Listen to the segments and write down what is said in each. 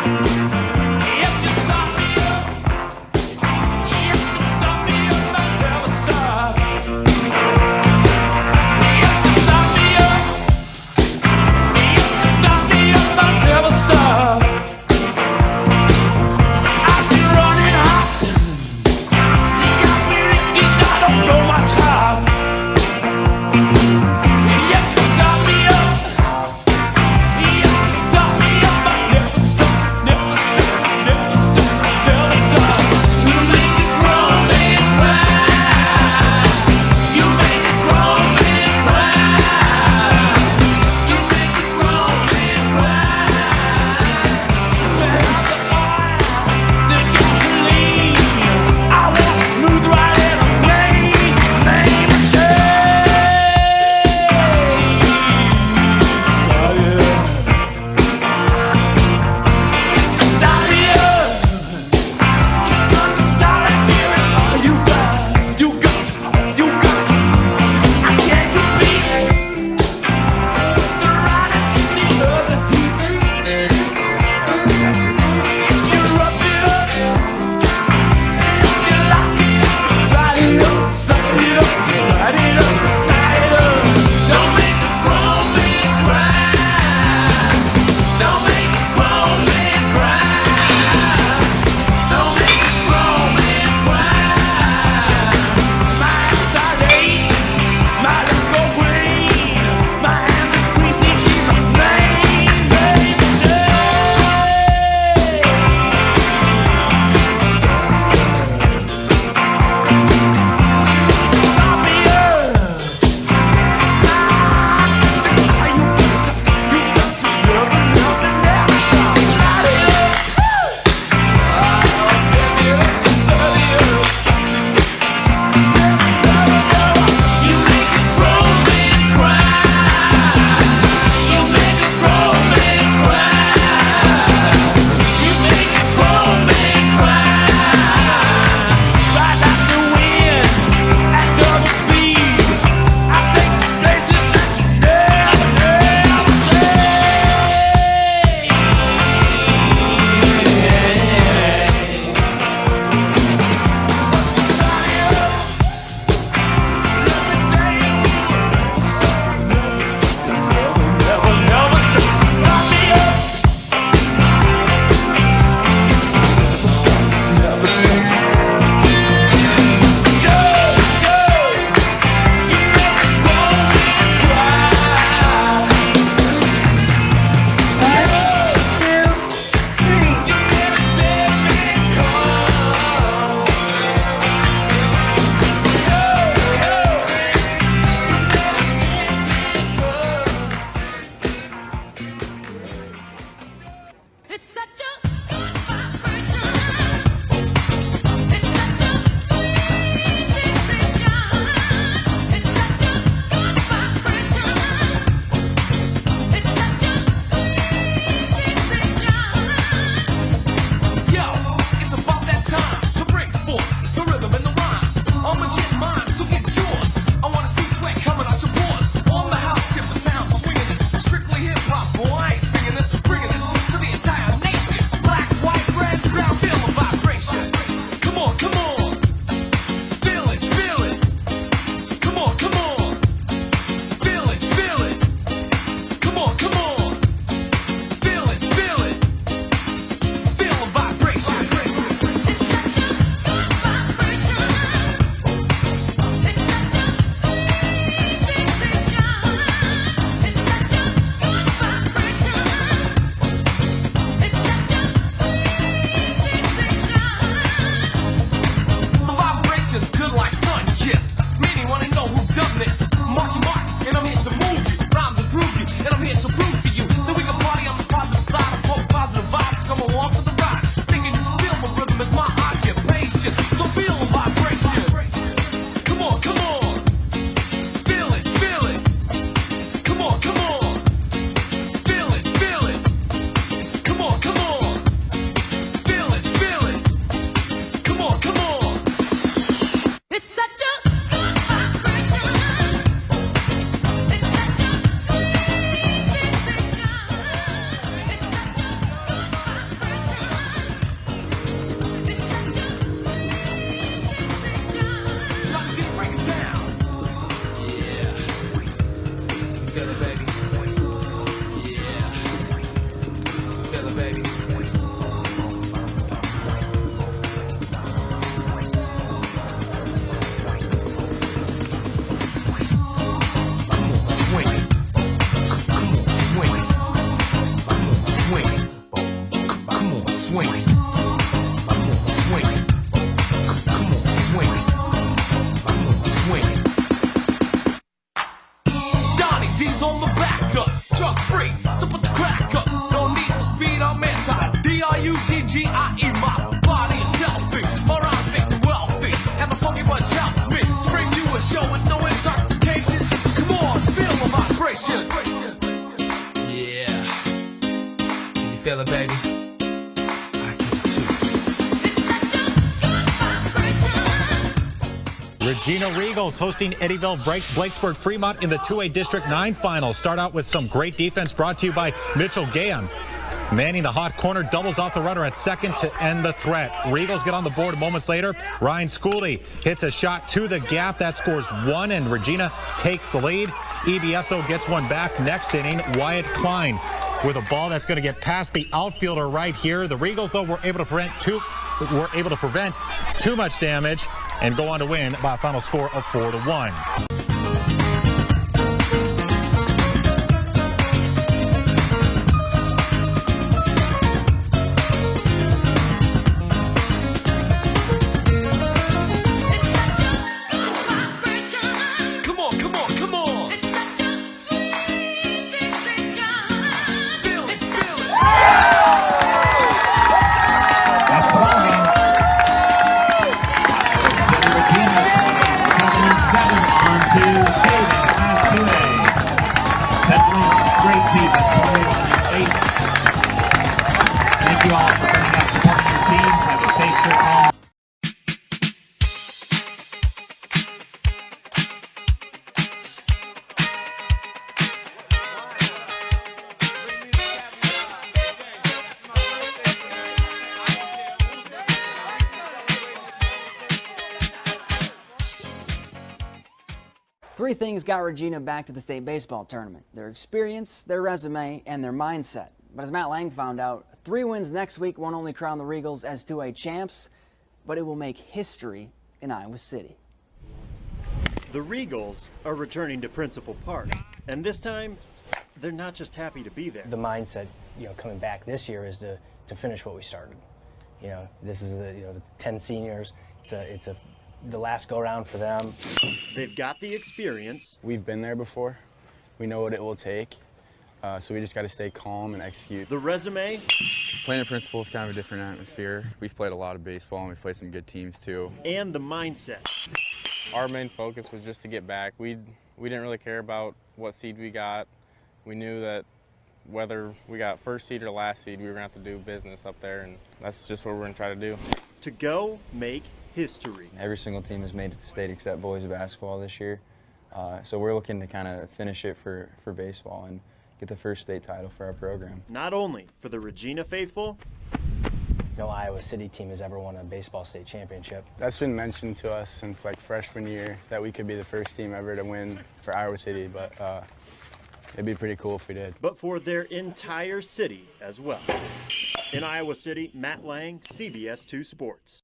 Never stop. swing it. I'm gonna swing it. Come on, swing it. I'm gonna swing it. Donnie D's on the back up. Truck free, so put the crack up. No need for speed, I'm anti. D-R-U-G-G-I-E, my body is healthy. My rhymes make me wealthy. And the funky bunch helps me. Bring you a show with no intoxication. Come on, feel the vibration. Yeah. Can you feel it, baby? Regina Regals hosting Eddyville Blakesburg Fremont in the 2A District 9 finals. Start out with some great defense brought to you by Mitchell Gahan. Manning the hot corner, doubles off the runner at second to end the threat. Regals get on the board moments later. Ryan Schooley hits a shot to the gap. That scores one, and Regina takes the lead. EDF, though, gets one back next inning. Wyatt Klein with a ball that's going to get past the outfielder right here. The Regals, though, were able to prevent too much damage and go on to win by a final score of 4-1. Thank you all for coming out supporting your teams. Have a safe trip home. Three things got Regina back to the state baseball tournament: their experience, their resume, and their mindset. But as Matt Lang found out, 3 wins next week won't only crown the Regals as 2A champs, but it will make history in Iowa City. The Regals are returning to Principal Park, and this time, they're not just happy to be there. The mindset, coming back this year is to finish what we started. This is the 10 seniors. It's the last go round for them. They've got the experience. We've been there before. We know what it will take. So we just got to stay calm and execute. The resume. Playing at Principal is kind of a different atmosphere. We've played a lot of baseball and we've played some good teams too. And the mindset. Our main focus was just to get back. We didn't really care about what seed we got. We knew that whether we got first seed or last seed, we were going to have to do business up there, and that's just what we're going to try to do. To go make history. Every single team has made it to state except boys basketball this year. So we're looking to kind of finish it for baseball and get the first state title for our program. Not only for the Regina faithful. No Iowa City team has ever won a baseball state championship. That's been mentioned to us since freshman year that we could be the first team ever to win for Iowa City, but it'd be pretty cool if we did. But for their entire city as well. In Iowa City, Matt Lang, CBS 2 Sports.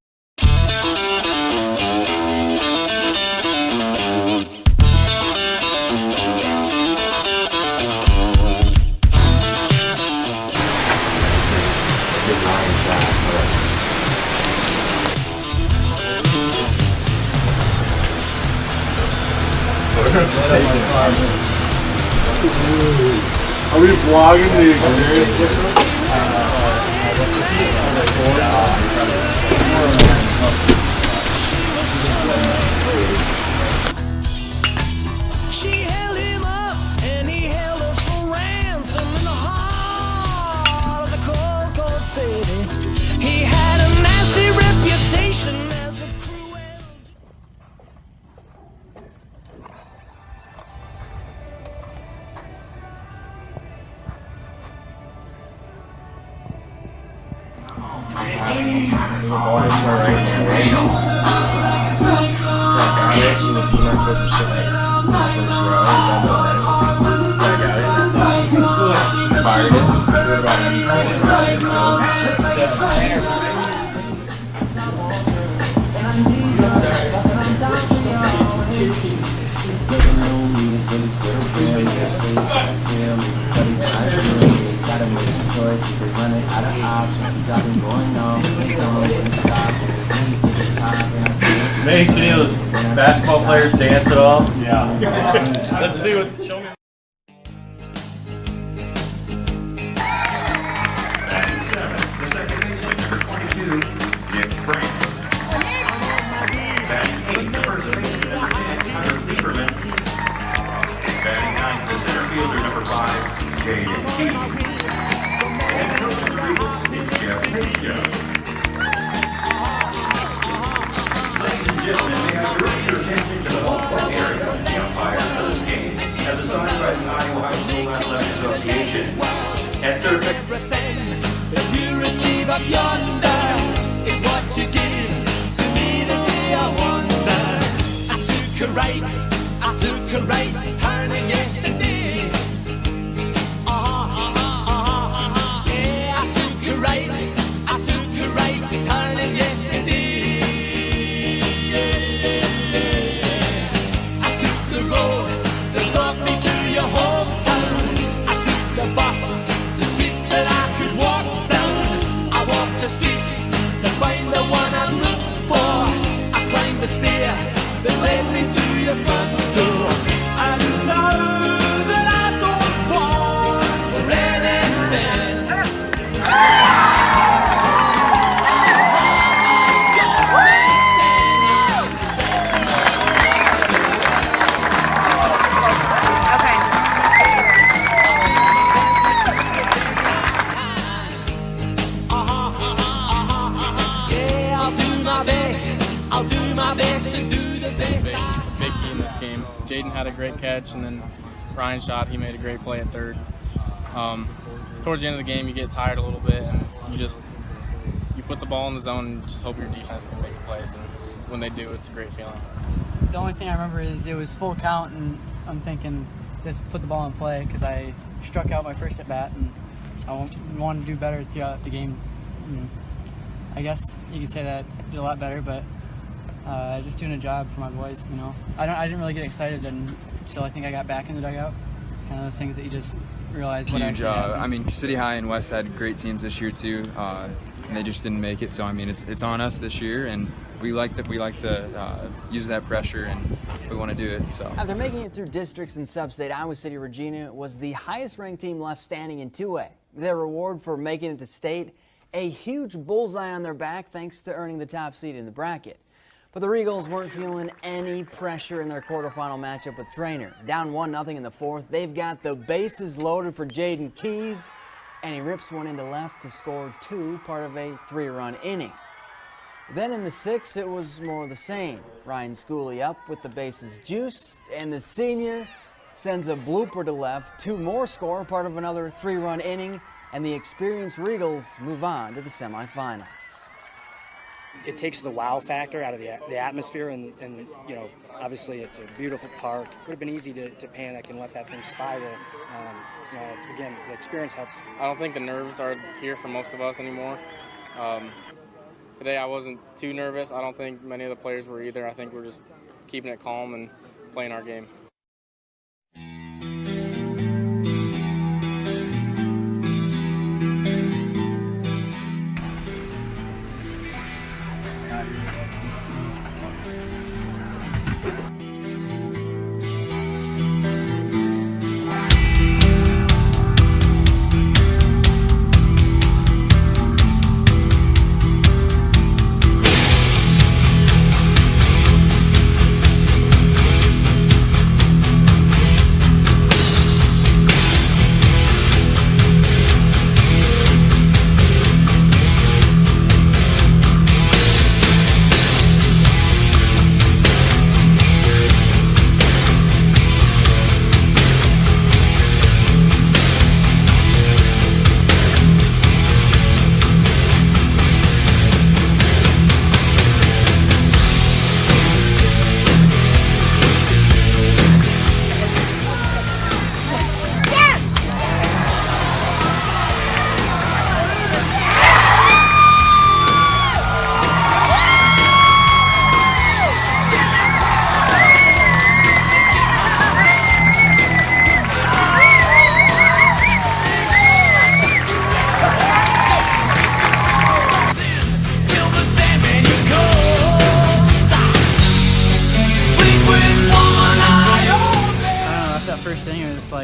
Are we vlogging the experience? She held him up and he held her for ransom in the heart of the cold, cold city. He had a nasty reputation as a cruel. Gotta make places, they run it out of options. I've been going on, May, see any of those basketball players dance at all? Yeah. Let's see what. Show me. Batting 7, the second baseman, number 22, Nick Frank. Batting 8, the first baseman, number 10, Hunter Lieberman. Batting 9, the center fielder, number 5, Jaden Key. And coach of the Eagles is Jeff Pacio. Ladies and gentlemen, may I direct your attention to the ballpark area of the umpire for this game, as assigned by the Iowa High School Athletic Association. At third base. Everything that you receive up yonder is what you give to me the day I wonder. I took a right turning yesterday. Yeah, I took a right turning yesterday. I took the road that brought me to your hometown. I took the bus to streets that I could walk down. I walked the streets to find the one I looked for. I climbed the stair that led me to your front door. I know that I don't want for anything. I'll do my best to do the best I Big key in this game. Jaden had a great catch, and then Ryan shot. He made a great play at third. Towards the end of the game, you get tired a little bit, and you put the ball in the zone and just hope your defense can make the plays. And when they do, it's a great feeling. The only thing I remember is it was full count, and I'm thinking, just put the ball in play, because I struck out my first at bat, and I wanted to do better throughout the game. And I guess you could say that I did a lot better, but just doing a job for my boys. You know, I didn't really get excited until I think I got back in the dugout. It's kind of those things that you just realize. It's what huge. actually I mean, City High and West had great teams this year too, and they just didn't make it. So I mean, it's on us this year, and we like to use that pressure, and we want to do it. So after making it through districts and sub-state, Iowa City Regina was the highest-ranked team left standing in 2A. Their reward for making it to state, a huge bullseye on their back thanks to earning the top seed in the bracket. But the Regals weren't feeling any pressure in their quarterfinal matchup with Trainer. Down 1-0 in the fourth, they've got the bases loaded for Jaden Keys, and he rips one into left to score 2, part of a 3-run inning. Then in the sixth, it was more of the same. Ryan Schooley up with the bases juiced, and the senior sends a blooper to left. 2 more score, part of another 3-run inning, and the experienced Regals move on to the semifinals. It takes the wow factor out of the atmosphere, and you know, obviously it's a beautiful park. It would have been easy to panic and let that thing spiral. You know, again, the experience helps. I don't think the nerves are here for most of us anymore. Today I wasn't too nervous. I don't think many of the players were either. I think we're just keeping it calm and playing our game.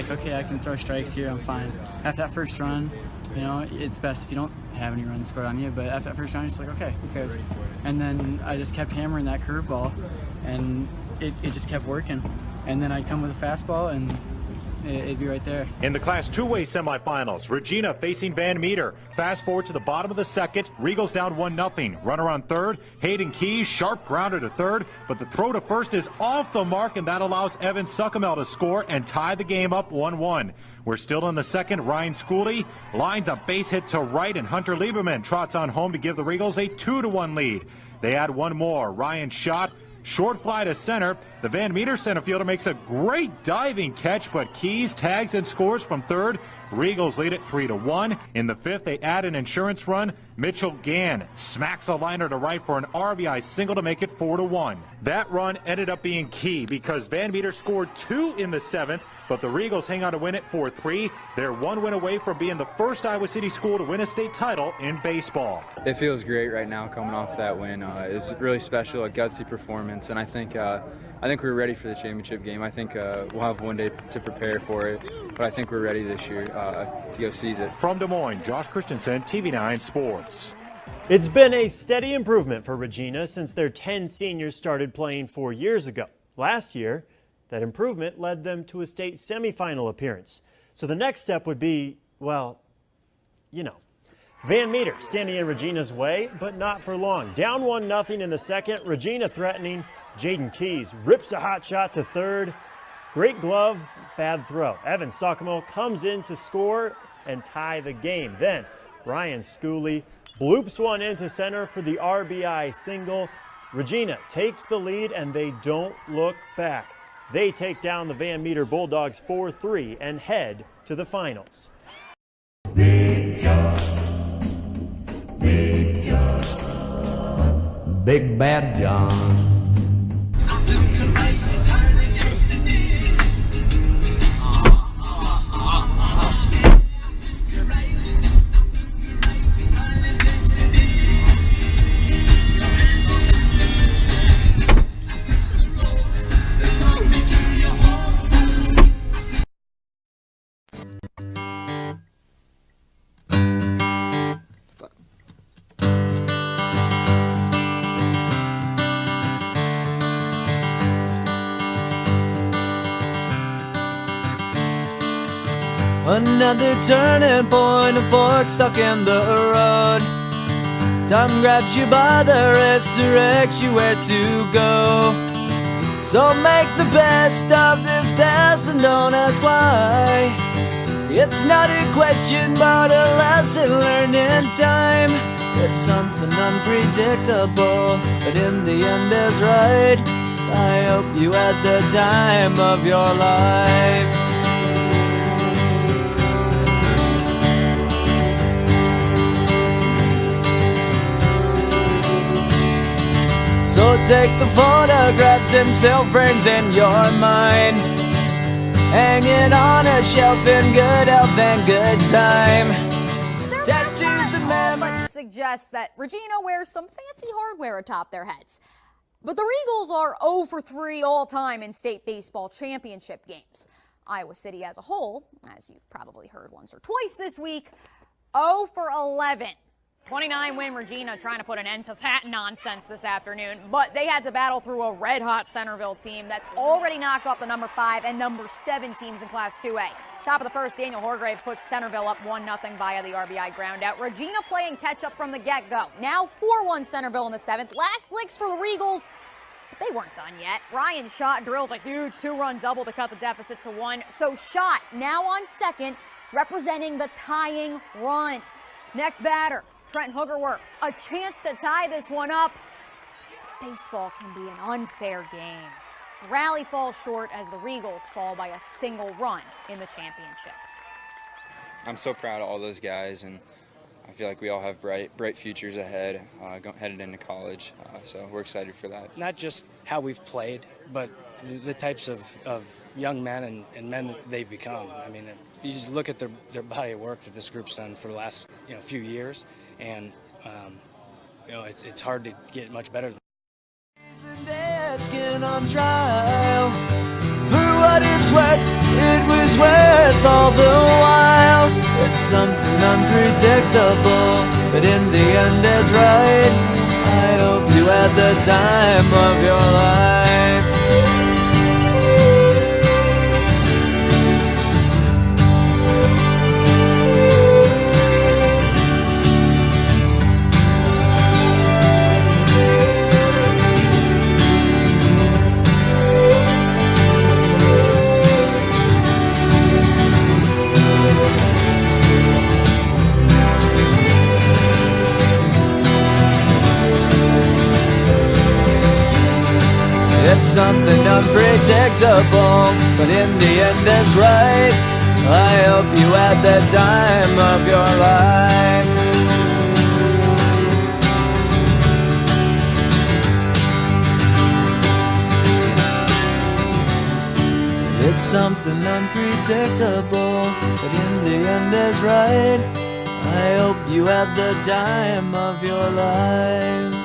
like, okay, I can throw strikes here, I'm fine. After that first run, you know, it's best if you don't have any runs scored on you, but after that first run, it's like, okay, who cares? And then I just kept hammering that curveball, and it just kept working. And then I'd come with a fastball, and it'd be right there. In the Class 2A semifinals, Regina facing Van Meter. Fast forward to the bottom of the second. Regals down 1-0. Runner on third. Hayden Keys, sharp grounder to third, but the throw to first is off the mark, and that allows Evan Suckamel to score and tie the game up 1-1. We're still in the second. Ryan Schooley lines a base hit to right, and Hunter Lieberman trots on home to give the Regals a 2-1 lead. They add one more. Ryan shot. Short fly to center. The Van Meter center fielder makes a great diving catch, but Keys tags and scores from third. Regals lead it 3-1. In the fifth, they add an insurance run. Mitchell Gann smacks a liner to right for an RBI single to make it 4-1. That run ended up being key because Van Meter scored 2 in the seventh, but the Regals hang on to win it 4-3. They're 1 win away from being the first Iowa City school to win a state title in baseball. It feels great right now coming off that win. It's really special, a gutsy performance, and I think we're ready for the championship game. I think we'll have one day to prepare for it, but I think we're ready this year to go seize it. From Des Moines, Josh Christensen, TV9 Sports. It's been a steady improvement for Regina since their 10 seniors started playing 4 years ago. Last year, that improvement led them to a state semifinal appearance. So the next step would be, well, you know. Van Meter standing in Regina's way, but not for long. Down 1-0 in the second. Regina threatening. Jaden Keys rips a hot shot to third. Great glove, bad throw. Evan Suckamel comes in to score and tie the game. Then Ryan Schooley bloops one into center for the RBI single. Regina takes the lead, and they don't look back. They take down the Van Meter Bulldogs 4-3 and head to the finals. Big John, Big John, Big Bad John. Another turning point, a fork stuck in the road. Time grabs you by the wrist, directs you where to go. So make the best of this test and don't ask why. It's not a question but a lesson learned in time. It's something unpredictable, but in the end is right. I hope you had the time of your life. So take the photographs and still frames in your mind, hang it on a shelf in good health and good time. Tattoos and memories suggest that Regina wears some fancy hardware atop their heads. But the Regals are 0 for 3 all-time in state baseball championship games. Iowa City as a whole, as you've probably heard once or twice this week, 0 for 11. 29-win Regina trying to put an end to that nonsense this afternoon, but they had to battle through a red-hot Centerville team that's already knocked off the number 5 and number 7 teams in Class 2A. Top of the first, Daniel Horgrave puts Centerville up 1-0 via the RBI groundout. Regina playing catch-up from the get-go. Now 4-1 Centerville in the 7th. Last licks for the Regals, but they weren't done yet. Ryan Schott drills a huge 2-run double to cut the deficit to 1. So Schott now on second, representing the tying run. Next batter, Trent Hoogerwerth, a chance to tie this one up. Baseball can be an unfair game. The rally falls short as the Regals fall by a single run in the championship. I'm so proud of all those guys, and I feel like we all have bright futures ahead, headed into college, so we're excited for that. Not just how we've played, but the types of young men and men that they've become. I mean, you just look at their body of work that this group's done for the last few years, and it's hard to get much better. Skin on trial. For what it's worth, it was worth all the while. It's something unpredictable, but in the end it's right. I hope you had the time of your life. It's something unpredictable, but in the end it's right. I hope you had the time of your life. It's something unpredictable, but in the end it's right. I hope you had the time of your life.